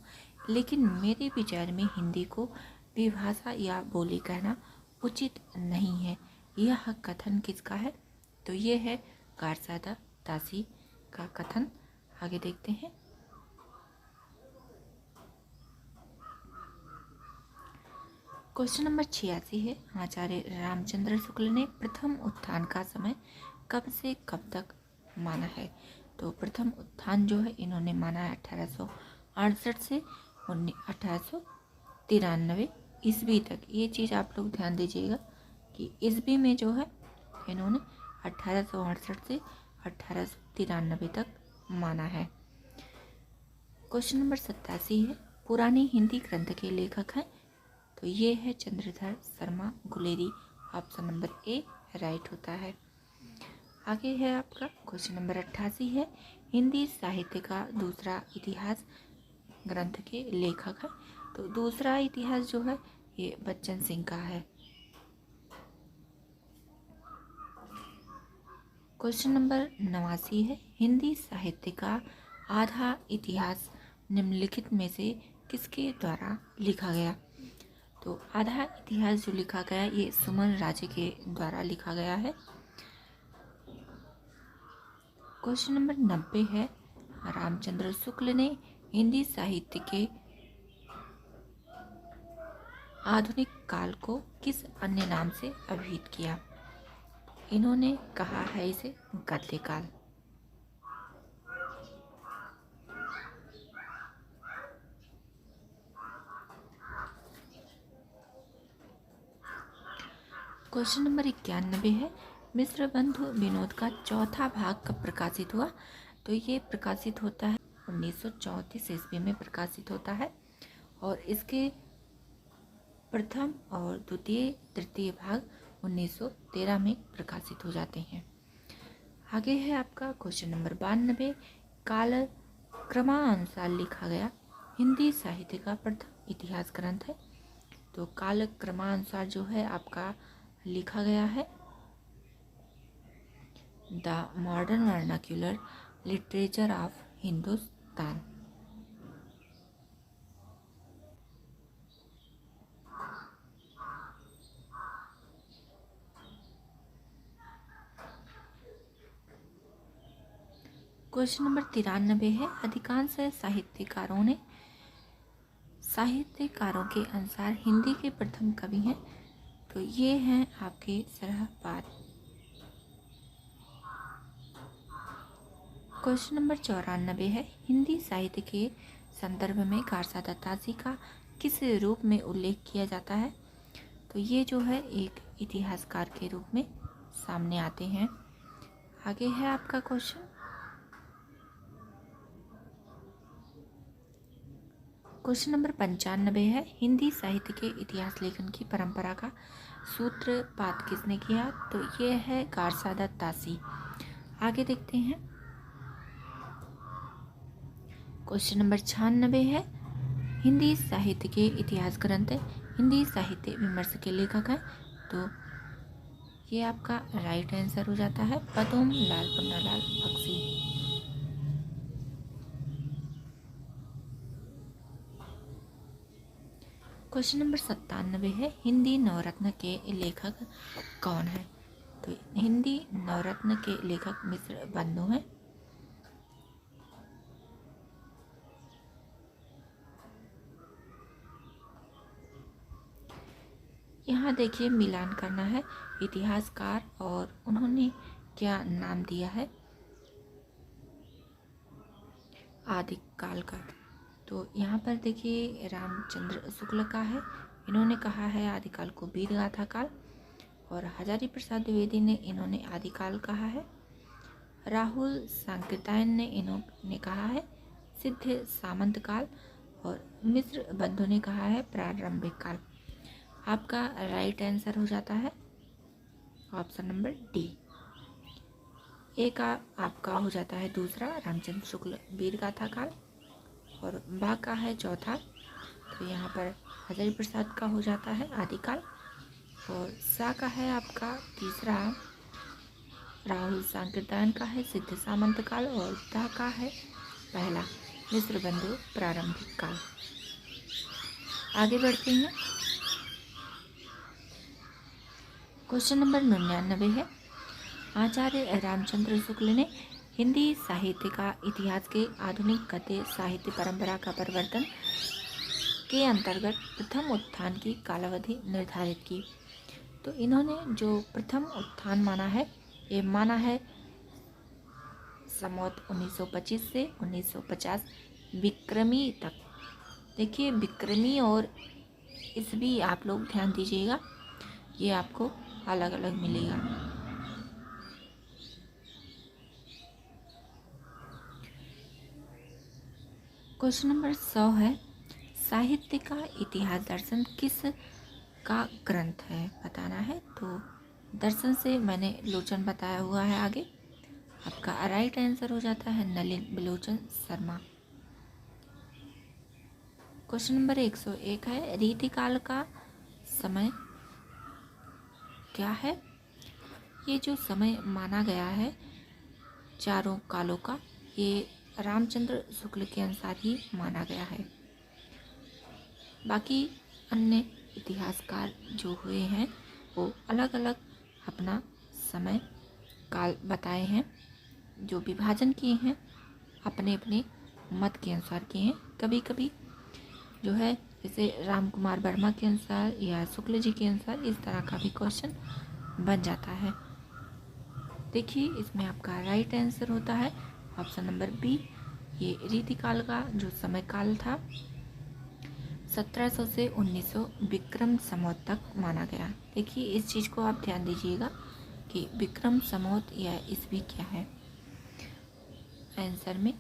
लेकिन मेरे विचार में हिंदी को विभाषा या बोली कहना उचित नहीं है। यह कथन किसका है? तो ये है कारसादा तासी का कथन। आगे देखते हैं। क्वेश्चन नंबर 86 है, आचार्य रामचंद्र शुक्ल ने प्रथम उत्थान का समय कब से कब तक माना है। तो प्रथम उत्थान जो है इन्होंने माना है 1868 से 1893 ईस्वी तक। ये चीज़ आप लोग ध्यान दीजिएगा कि ईस्वी में जो है इन्होंने 1868 से 1893 तक माना है। क्वेश्चन नंबर 87 है, पुरानी हिंदी ग्रंथ के लेखक हैं। तो ये है चंद्रधर शर्मा गुलेरी। ऑप्शन नंबर ए राइट होता है। आगे है आपका क्वेश्चन नंबर 88 है, हिंदी साहित्य का दूसरा इतिहास ग्रंथ के लेखक है। तो दूसरा इतिहास जो है ये बच्चन सिंह का है। क्वेश्चन नंबर 89 है, हिंदी साहित्य का आधा इतिहास निम्नलिखित में से किसके द्वारा लिखा गया। तो आधा इतिहास जो लिखा गया ये सुमन राजे के द्वारा लिखा गया है। क्वेश्चन नंबर 90 है, रामचंद्र शुक्ल ने हिंदी साहित्य के आधुनिक काल को किस अन्य नाम से अभिहित किया। इन्होंने कहा है इसे गद्य काल। क्वेश्चन नंबर 91 है, मिश्र बंधु विनोद का चौथा भाग कब प्रकाशित हुआ। तो ये प्रकाशित होता है 1934 ईस्वी में प्रकाशित होता है और इसके प्रथम और द्वितीय तृतीय भाग 1913 में प्रकाशित हो जाते हैं। आगे है आपका क्वेश्चन नंबर 92, काल क्रमानुसार लिखा गया हिंदी साहित्य का प्रथम इतिहास ग्रंथ है। तो काल क्रमानुसार जो है आपका लिखा गया है the modern vernacular literature of Hindustan. Question number 93 है, अधिकांश साहित्यकारों के अनुसार हिंदी के प्रथम कवि हैं। तो ये हैं आपके सरहपाद। क्वेश्चन नंबर 94 है, हिंदी साहित्य के संदर्भ में कारसादा तासी का किस रूप में उल्लेख किया जाता है। तो ये जो है एक इतिहासकार के रूप में सामने आते हैं। आगे है आपका क्वेश्चन नंबर 95 है, हिंदी साहित्य के इतिहास लेखन की परंपरा का सूत्रपात किसने किया। तो ये है कारसादा तासी। आगे देखते हैं। क्वेश्चन नंबर 96 है, हिंदी साहित्य के इतिहास ग्रंथ हिंदी साहित्य विमर्श के लेखक हैं। तो ये आपका राइट आंसर हो जाता है पदोम लाल पन्नालाल बख्शी। क्वेश्चन नंबर 97 है, हिंदी नवरत्न के लेखक कौन है। तो हिंदी नवरत्न के लेखक मिश्र बंधु हैं। यहाँ देखिए मिलान करना है इतिहासकार और उन्होंने क्या नाम दिया है आदिकाल का। तो यहाँ पर देखिए रामचंद्र शुक्ल का है, इन्होंने कहा है आदिकाल को वीर गाथा काल। और हजारी प्रसाद द्विवेदी ने इन्होंने आदिकाल कहा है। राहुल सांकृत्यायन ने इन्होंने कहा है सिद्ध सामंत काल, और मिश्र बंधु ने कहा है प्रारंभिक काल। आपका राइट आंसर हो जाता है ऑप्शन नंबर डी। ए का आपका हो जाता है दूसरा, रामचंद्र शुक्ल वीर गाथा काल, और बा का है चौथा, तो यहाँ पर हजारी प्रसाद का हो जाता है आदिकाल, और सा का है आपका तीसरा, राहुल सांकृत्यायन का है सिद्ध सामंत काल, और दा का है पहला, मिश्र बंधु प्रारंभिक काल। आगे बढ़ते हैं। क्वेश्चन नंबर 99 है, आचार्य रामचंद्र शुक्ल ने हिंदी साहित्य का इतिहास के आधुनिक गद्य साहित्य परंपरा का परिवर्तन के अंतर्गत प्रथम उत्थान की कालावधि निर्धारित की। तो इन्होंने जो प्रथम उत्थान माना है, ये माना है संवत 1925 से 1950 विक्रमी तक। देखिए विक्रमी और ईस्वी आप लोग ध्यान दीजिएगा, ये आपको अलग अलग मिलेगा। क्वेश्चन नंबर 100 है, साहित्य का इतिहास दर्शन किस का ग्रंथ है, बताना है। तो दर्शन से मैंने लोचन बताया हुआ है आगे। आपका राइट आंसर हो जाता है नलिन बिलोचन शर्मा। क्वेश्चन नंबर 101 है, रीतिकाल का समय क्या है। ये जो समय माना गया है चारों कालों का, ये रामचंद्र शुक्ल के अनुसार ही माना गया है। बाकी अन्य इतिहासकार जो हुए हैं वो अलग अलग अपना समय काल बताए हैं, जो विभाजन किए हैं अपने अपने मत के अनुसार किए हैं। कभी कभी जो है जैसे राम कुमार वर्मा के अनुसार या शुक्ल जी के अनुसार इस तरह का भी क्वेश्चन बन जाता है। देखिए इसमें आपका राइट आंसर होता है ऑप्शन नंबर बी। ये रीतिकाल का जो समय काल था 1700 से 1900 विक्रम संवत तक माना गया। देखिए इस चीज़ को आप ध्यान दीजिएगा कि विक्रम संवत या ईस्वी क्या है आंसर में।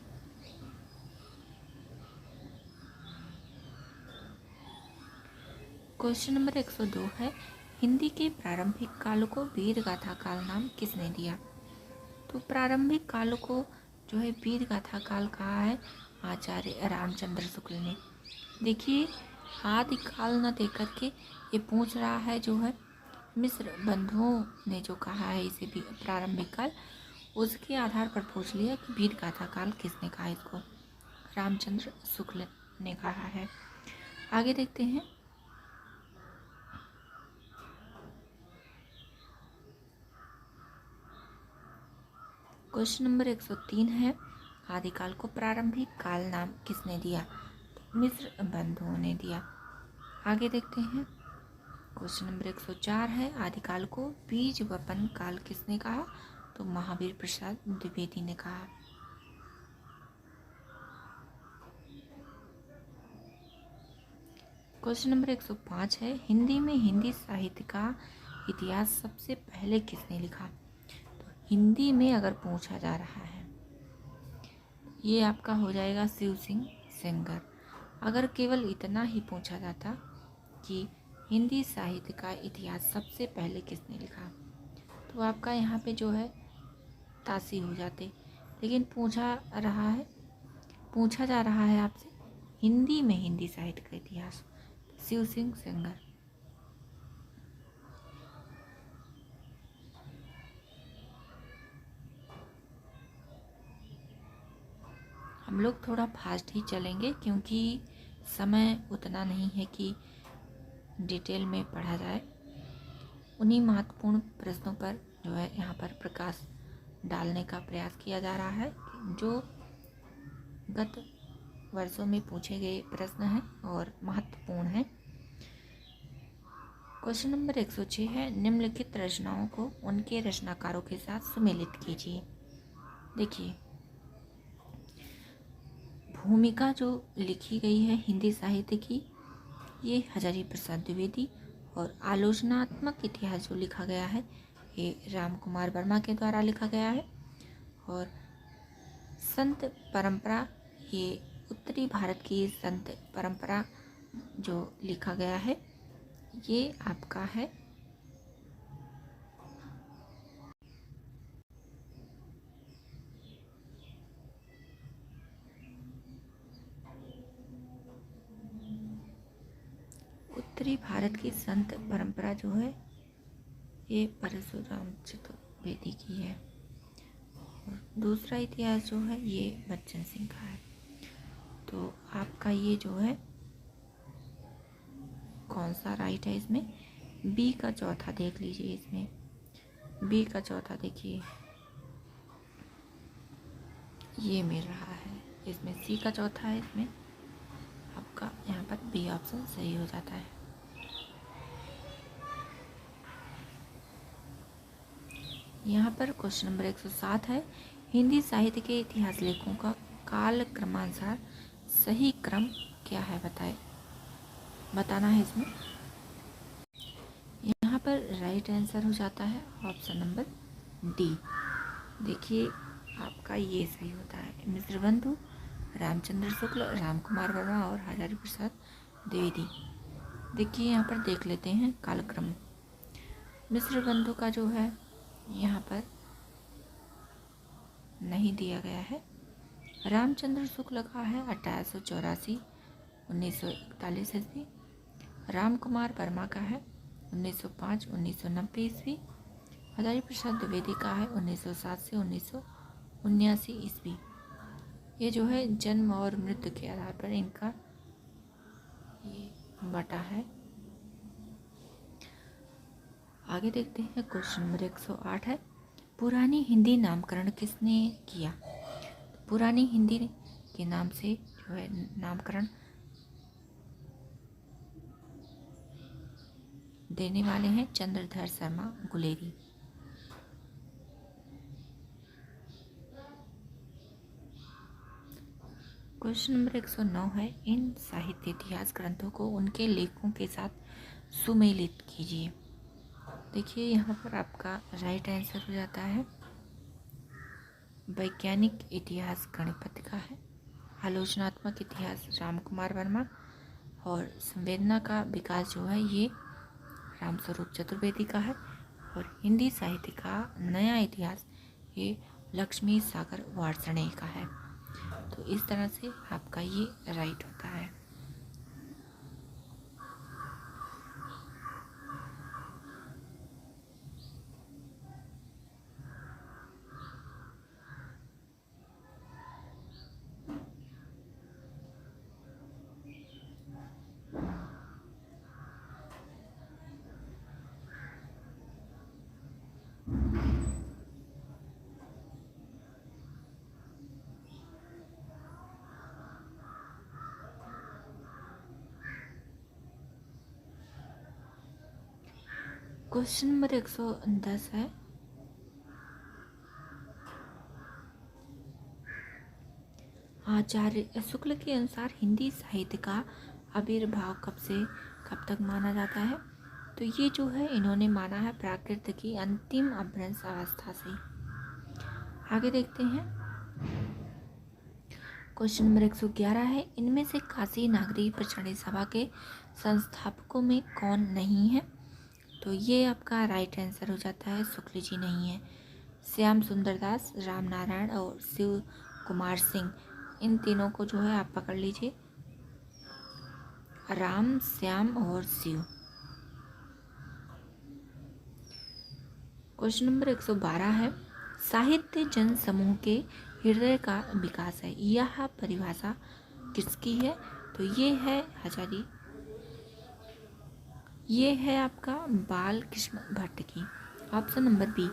क्वेश्चन नंबर 102 है, हिंदी के प्रारंभिक काल को वीर गाथा काल नाम किसने दिया। तो प्रारंभिक काल को जो है वीर गाथा काल कहा है आचार्य रामचंद्र शुक्ल ने। देखिए आदिकाल न दे करके ये पूछ रहा है जो है मिश्र बंधुओं ने जो कहा है इसे भी प्रारंभिक काल, उसके आधार पर पूछ लिया कि वीर गाथा काल किसने कहा, इसको रामचंद्र शुक्ल ने कहा है। आगे देखते हैं। क्वेश्चन नंबर 103 है, आदिकाल को प्रारंभिक काल नाम किसने दिया। तो मिश्र बंधुओं ने दिया। आगे देखते हैं। क्वेश्चन नंबर 104 है, आदिकाल को बीज वपन काल किसने कहा। तो महावीर प्रसाद द्विवेदी ने कहा। क्वेश्चन नंबर 105 है, हिंदी में हिंदी साहित्य का इतिहास सबसे पहले किसने लिखा। तो हिंदी में अगर पूछा जा रहा है ये आपका हो जाएगा शिव सिंह सेंगर। अगर केवल इतना ही पूछा जाता कि हिंदी साहित्य का इतिहास सबसे पहले किसने लिखा तो आपका यहाँ पे जो है तासी हो जाते, लेकिन पूछा जा रहा है आपसे हिंदी में हिंदी साहित्य का इतिहास, शिव सिंह सेंगर। हम लोग थोड़ा फास्ट ही चलेंगे क्योंकि समय उतना नहीं है कि डिटेल में पढ़ा जाए। उन्हीं महत्वपूर्ण प्रश्नों पर जो है यहाँ पर प्रकाश डालने का प्रयास किया जा रहा है जो गत वर्षों में पूछे गए प्रश्न हैं और महत्वपूर्ण हैं। क्वेश्चन नंबर 106 है, निम्नलिखित रचनाओं को उनके रचनाकारों के साथ सुमेलित कीजिए। देखिए भूमिका जो लिखी गई है हिंदी साहित्य की, ये हजारी प्रसाद द्विवेदी और आलोचनात्मक इतिहास जो लिखा गया है ये राम कुमार वर्मा के द्वारा लिखा गया है। और संत परंपरा, ये उत्तरी भारत की संत परंपरा जो लिखा गया है ये आपका है उत्तरी भारत की संत परंपरा जो है ये परशुराम चतुर्वेदी की है। और दूसरा इतिहास जो है ये बच्चन सिंह का है। तो आपका ये जो है कौन सा राइट है इसमें? बी का चौथा देख लीजिए। इसमें बी का चौथा देखिए ये मिल रहा है। इसमें सी का चौथा है, इसमें आपका यहाँ पर बी ऑप्शन सही हो जाता है। यहाँ पर क्वेश्चन नंबर 107 है, हिंदी साहित्य के इतिहास लेखों का काल क्रमानुसार सही क्रम क्या है बताना है इसमें। यहाँ पर राइट आंसर हो जाता है ऑप्शन नंबर डी। देखिए आपका ये सही होता है। मिश्र बंधु, रामचंद्र शुक्ल, राम कुमार वर्मा और हजारी प्रसाद द्विवेदी। देखिए यहाँ पर देख लेते हैं कालक्रम। मिश्र बंधु का जो है यहाँ पर नहीं दिया गया है। रामचंद्र शुक्ल का है 1884 1941 ईस्वी। राम कुमार वर्मा का है 1905 1990 ईस्वी। हजारी प्रसाद द्विवेदी का है 1907 से 1979 ईस्वी। ये जो है जन्म और मृत्यु के आधार पर इनका ये बटा है। आगे देखते हैं क्वेश्चन नंबर 108 है, पुरानी हिंदी नामकरण किसने किया? पुरानी हिंदी के नाम से जो है नामकरण देने वाले हैं चंद्रधर शर्मा गुलेरी। क्वेश्चन नंबर 109 है, इन साहित्य इतिहास ग्रंथों को उनके लेखों के साथ सुमेलित कीजिए। देखिए यहाँ पर आपका राइट आंसर हो जाता है वैज्ञानिक इतिहास गणपति का है, आलोचनात्मक इतिहास राम कुमार वर्मा और संवेदना का विकास जो है ये रामस्वरूप चतुर्वेदी का है। और हिंदी साहित्य का नया इतिहास ये लक्ष्मी सागर वार्ष्णेय का है। तो इस तरह से आपका ये राइट होता है। क्वेश्चन नंबर 110 है, आचार्य शुक्ल के अनुसार हिंदी साहित्य का आविर्भाव कब से कब तक माना जाता है? तो ये जो है इन्होंने माना है प्राकृत की अंतिम अपभ्रंश अवस्था से। आगे देखते हैं क्वेश्चन नंबर 111 है, इनमें से काशी नागरी प्रचारणी सभा के संस्थापकों में कौन नहीं है? तो ये आपका राइट आंसर हो जाता है, शुक्ल जी नहीं है। श्याम सुंदर दास, राम नारायण और शिव कुमार सिंह, इन तीनों को जो है आप पकड़ लीजिए, राम, श्याम और शिव। क्वेश्चन नंबर 112 है, साहित्य जन समूह के हृदय का विकास है, यह परिभाषा किसकी है? तो ये है हजारी, ये है आपका बाल कृष्ण भट्ट की। ऑप्शन नंबर बी,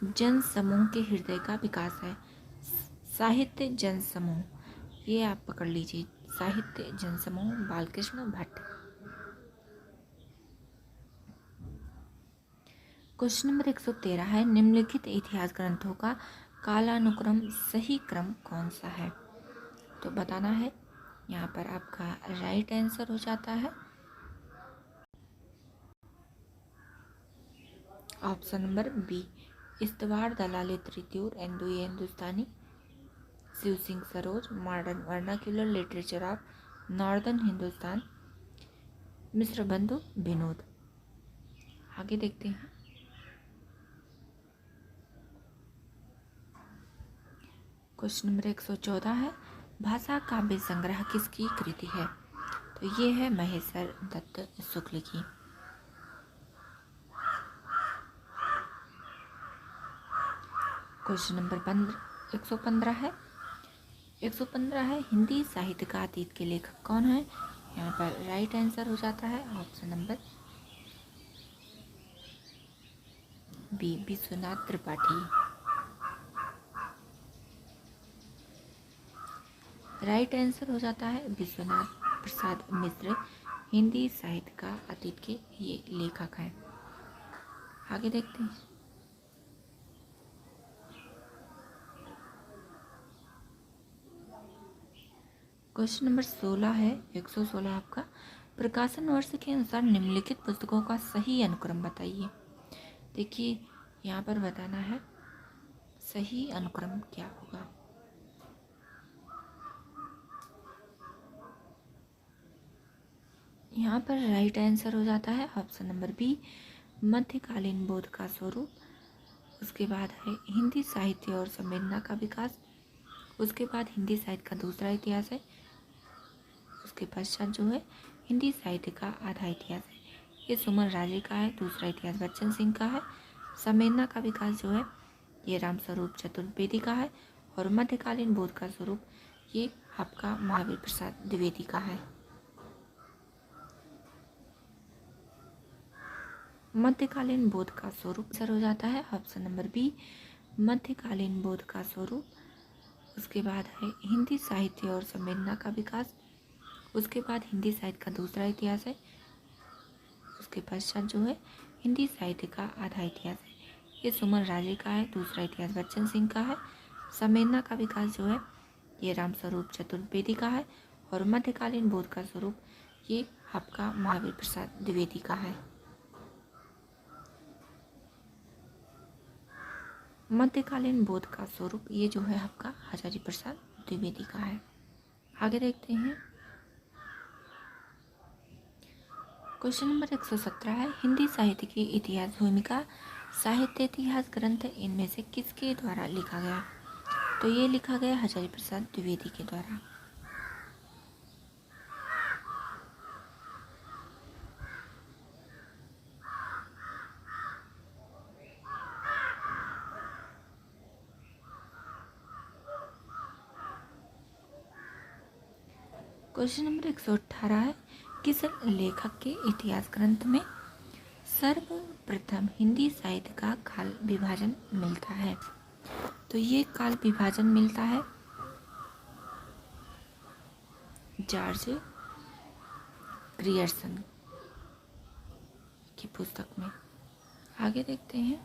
जन समूह के हृदय का विकास है साहित्य जन समूह, ये आप पकड़ लीजिए, साहित्य जन समूह बालकृष्ण भट्ट। क्वेश्चन नंबर 113 है, निम्नलिखित इतिहास ग्रंथों का कालानुक्रम सही क्रम कौन सा है? तो बताना है। यहाँ पर आपका राइट आंसर हो जाता है ऑप्शन नंबर बी, इस्तवार दलाली त्रित्यूर एंदुई Hindustani, Shiv Singh Saroj, modern vernacular literature of northern Hindustan, Mishra Bandhu Vinod. आगे देखते हैं। क्वेश्चन नंबर 114 है, भाषा काव्य संग्रह किसकी कृति है? तो ये है महेश्वर दत्त शुक्ल की। क्वेश्चन नंबर 115 है, 115 है, हिंदी साहित्य का अतीत के लेखक कौन है? यहाँ पर राइट आंसर हो जाता है option number B, Vishwanath Tripathi. Right answer हो जाता है विश्वनाथ प्रसाद मिश्र, हिंदी साहित्य का अतीत के ये लेखक हैं। आगे देखते हैं। क्वेश्चन नंबर 16 है, 116 आपका, प्रकाशन वर्ष के अनुसार निम्नलिखित पुस्तकों का सही अनुक्रम बताइए। देखिए यहाँ पर बताना है सही अनुक्रम क्या होगा। यहाँ पर राइट आंसर हो जाता है ऑप्शन नंबर बी, मध्यकालीन बोध का स्वरूप। उसके बाद है हिंदी साहित्य और संवेदना का विकास। उसके बाद हिंदी साहित्य का दूसरा इतिहास है। उसके पश्चात जो है हिंदी साहित्य का आधा इतिहास है, ये सुमन राजे का है। दूसरा इतिहास बच्चन सिंह का है। संवेदना का विकास जो है ये रामस्वरूप चतुर्वेदी का है। और मध्यकालीन बोध का स्वरूप ये आपका महावीर प्रसाद द्विवेदी का है। मध्यकालीन बोध का स्वरूप सर हो जाता है ऑप्शन नंबर बी, मध्यकालीन बोध का स्वरूप। उसके बाद है हिंदी साहित्य और संवेदना का विकास। उसके बाद हिंदी साहित्य का दूसरा इतिहास है। उसके पश्चात जो है हिंदी साहित्य का आधा इतिहास है, ये सुमन राजे का है। दूसरा इतिहास बच्चन सिंह का है। संवेदना का विकास जो है ये रामस्वरूप चतुर्वेदी का है। और मध्यकालीन बोध का स्वरूप ये आपका महावीर प्रसाद द्विवेदी का है। मध्यकालीन बोध का स्वरूप ये जो है आपका हजारी प्रसाद द्विवेदी का है। आगे देखते हैं। क्वेश्चन नंबर 117 है, हिंदी साहित्य की इतिहास भूमिका साहित्य इतिहास ग्रंथ इनमें से किसके द्वारा लिखा गया? तो ये लिखा गया हजारी प्रसाद द्विवेदी के द्वारा। क्वेश्चन नंबर 118 है, किस लेखक के इतिहास ग्रंथ में सर्वप्रथम हिंदी साहित्य का काल विभाजन मिलता है? तो ये काल विभाजन मिलता है जॉर्ज ग्रियर्सन की पुस्तक में। आगे देखते हैं।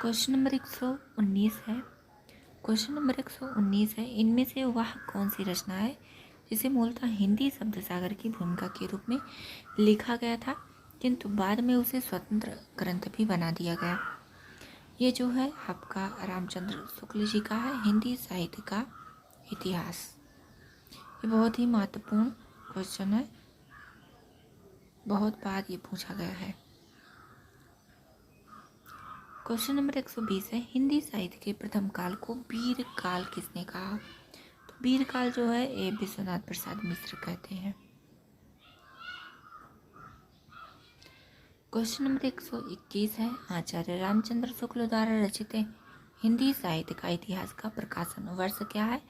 क्वेश्चन नंबर 119 है, क्वेश्चन नंबर 119 है, इनमें से वह कौन सी रचना है जिसे मूलतः हिंदी शब्द सागर की भूमिका के रूप में लिखा गया था, किंतु बाद में उसे स्वतंत्र ग्रंथ भी बना दिया गया? ये जो है आपका रामचंद्र शुक्ल जी का है, हिंदी साहित्य का इतिहास। ये बहुत ही महत्वपूर्ण क्वेश्चन है, बहुत बार ये पूछा गया है। क्वेश्चन नंबर 120 है, हिंदी साहित्य के प्रथम काल को वीर काल किसने कहा? तो वीर काल जो है ये विश्वनाथ प्रसाद मिश्र कहते हैं। क्वेश्चन नंबर 121 है, आचार्य रामचंद्र शुक्ल द्वारा रचित हिंदी साहित्य का इतिहास का प्रकाशन वर्ष क्या है?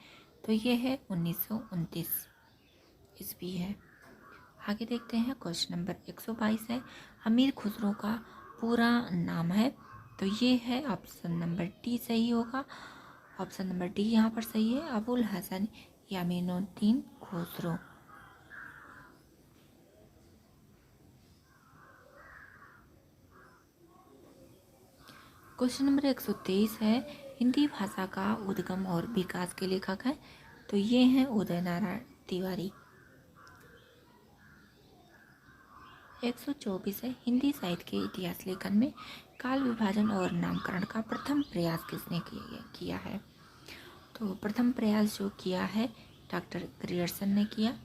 तो ये है 1929 ईस्वी है। आगे देखते हैं। क्वेश्चन नंबर 122 है, अमीर खुसरो का पूरा नाम है? तो ये है ऑप्शन नंबर डी सही होगा। ऑप्शन नंबर डी यहाँ पर सही है, अबुल हसन यामीनुद्दीन खुसरो। क्वेश्चन नंबर 123 है, हिंदी भाषा का उद्गम और विकास के लेखक हैं, तो ये हैं उदय नारायण तिवारी। 124 है, हिंदी साहित्य के इतिहास लेखन में काल विभाजन और नामकरण का प्रथम प्रयास किसने किया है? तो प्रथम प्रयास जो किया है डॉक्टर ग्रियर्सन ने किया।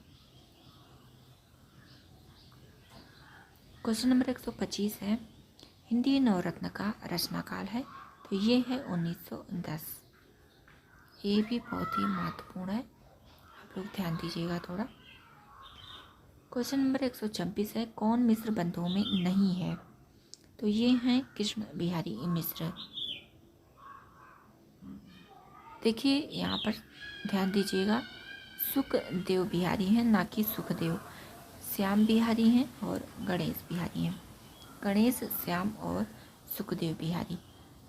क्वेश्चन नंबर 125 है, हिंदी नवरत्न का रचना काल है, तो ये है 1910। ये भी बहुत ही महत्वपूर्ण है, आप लोग ध्यान दीजिएगा थोड़ा। क्वेश्चन नंबर 126 है, कौन मिश्र बंधुओं में नहीं है? तो ये हैं कृष्ण बिहारी मिश्र। देखिए यहाँ पर ध्यान दीजिएगा, सुखदेव बिहारी हैं, ना कि सुखदेव। श्याम बिहारी हैं और गणेश बिहारी हैं। गणेश, श्याम और सुखदेव बिहारी,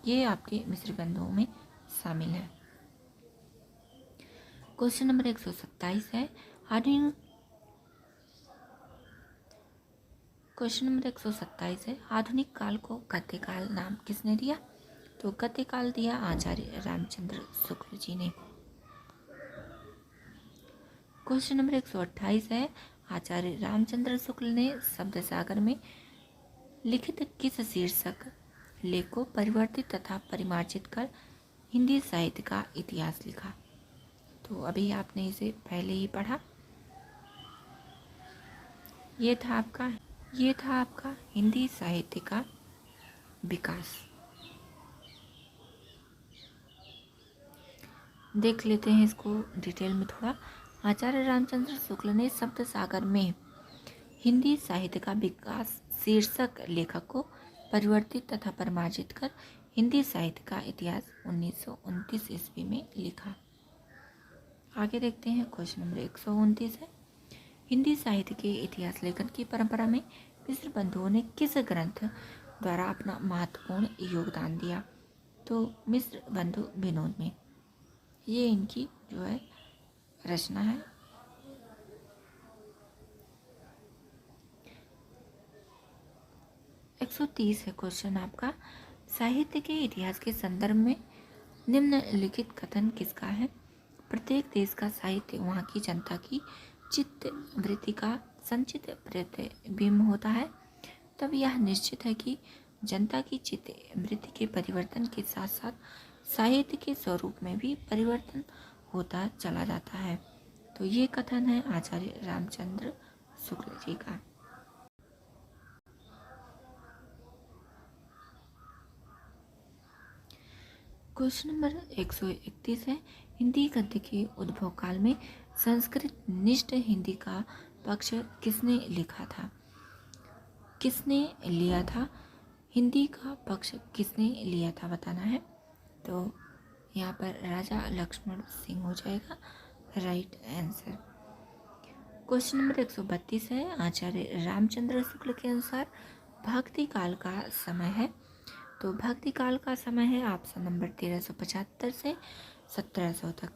ये आपके मिश्र बंधुओं में शामिल है। क्वेश्चन नंबर 127 है, आधुनिक क्वेश्चन नंबर 127 है, आधुनिक काल को गद्यकाल नाम किसने दिया? तो गद्यकाल दिया आचार्य रामचंद्र शुक्ल जी ने। क्वेश्चन नंबर 128 है, आचार्य रामचंद्र शुक्ल ने शब्द सागर में लिखित किस शीर्षक लेख को परिवर्तित तथा परिमार्जित कर हिंदी साहित्य का इतिहास लिखा? तो अभी आपने इसे पहले ही पढ़ा। ये था आपका हिंदी साहित्य का विकास। देख लेते हैं इसको डिटेल में थोड़ा। आचार्य रामचंद्र शुक्ल ने शब्द सागर में हिंदी साहित्य का विकास शीर्षक लेखक को परिवर्तित तथा परिमार्जित कर हिंदी साहित्य का इतिहास 1929 ईस्वी में लिखा। आगे देखते हैं, क्वेश्चन नंबर 129 है, हिंदी साहित्य के इतिहास लेखन की परंपरा में मिश्र बंधुओं ने किस ग्रंथ द्वारा अपना महत्वपूर्ण योगदान दिया? तो मिश्र बंधु विनोद में, ये इनकी जो है रचना है। एक 130 है क्वेश्चन आपका, साहित्य के इतिहास के संदर्भ में निम्नलिखित कथन किसका है? प्रत्येक देश का साहित्य वहाँ की जनता की चित्त वृत्ति का संचित प्रतिबिंब होता है, तब यह निश्चित है कि जनता की चित्त वृत्ति के परिवर्तन के साथ साथ साहित्य के स्वरूप में भी परिवर्तन होता चला जाता है। तो ये कथन है आचार्य रामचंद्र शुक्ल जी का। क्वेश्चन नंबर 131 है, हिंदी गद्य के उद्भव काल में संस्कृत निष्ठ हिंदी का पक्ष किसने लिखा था? किसने लिया था? हिंदी का पक्ष किसने लिया था बताना है। तो यहाँ पर राजा लक्ष्मण सिंह हो जाएगा राइट आंसर। क्वेश्चन नंबर 132 है, आचार्य रामचंद्र शुक्ल के अनुसार भक्ति काल का समय है, तो भक्ति काल का समय है ऑप्शन नंबर 1375 से 1700 तक।